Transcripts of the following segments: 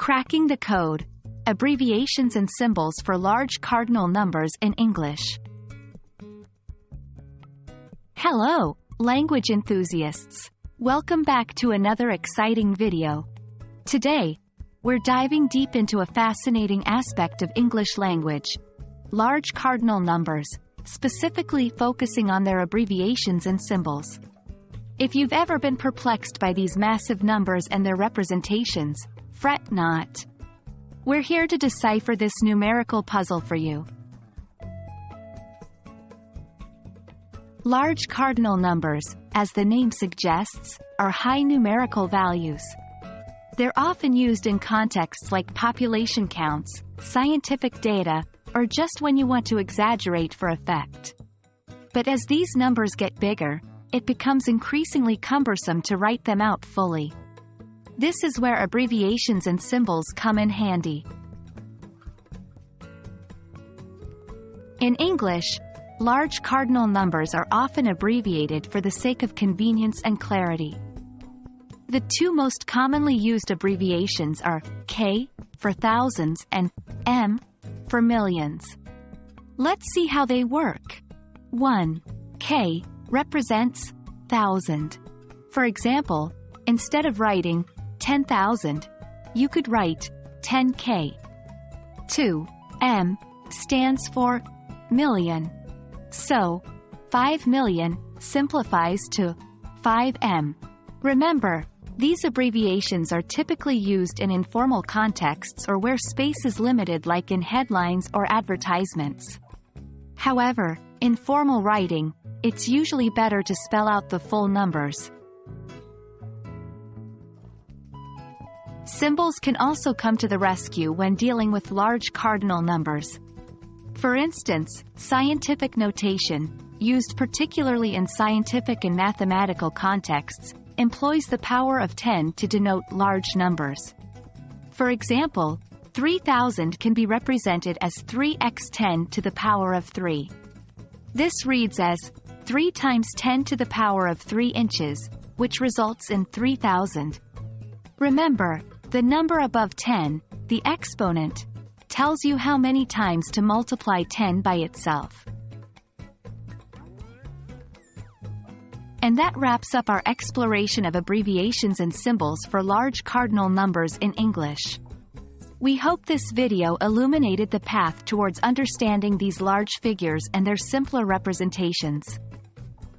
Cracking the code. Abbreviations and symbols for large cardinal numbers in English. Hello, language enthusiasts. Welcome back to another exciting video. Today, we're diving deep into a fascinating aspect of English language: large cardinal numbers, specifically focusing on their abbreviations and symbols. If you've ever been perplexed by these massive numbers and their representations, fret not. We're here to decipher this numerical puzzle for you. Large cardinal numbers, as the name suggests, are high numerical values. They're often used in contexts like population counts, scientific data, or just when you want to exaggerate for effect. But as these numbers get bigger, it becomes increasingly cumbersome to write them out fully. This is where abbreviations and symbols come in handy. In English, large cardinal numbers are often abbreviated for the sake of convenience and clarity. The two most commonly used abbreviations are K for thousands and M for millions. Let's see how they work. 1. K represents 1,000. For example, instead of writing 10,000, you could write 10K. 2. M stands for million. So, 5 million simplifies to 5M. Remember, these abbreviations are typically used in informal contexts or where space is limited, like in headlines or advertisements. However, in formal writing, it's usually better to spell out the full numbers. Symbols can also come to the rescue when dealing with large cardinal numbers. For instance, scientific notation, used particularly in scientific and mathematical contexts, employs the power of 10 to denote large numbers. For example, 3,000 can be represented as 3x 10 to the power of 3. This reads as 3 times 10 to the power of 3 inches, which results in 3,000. Remember, the number above 10, the exponent, tells you how many times to multiply 10 by itself. And that wraps up our exploration of abbreviations and symbols for large cardinal numbers in English. We hope this video illuminated the path towards understanding these large figures and their simpler representations.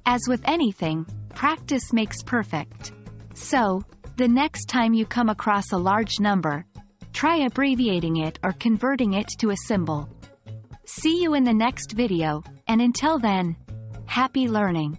As with anything, practice makes perfect. So, the next time you come across a large number, try abbreviating it or converting it to a symbol. See you in the next video, and until then, happy learning!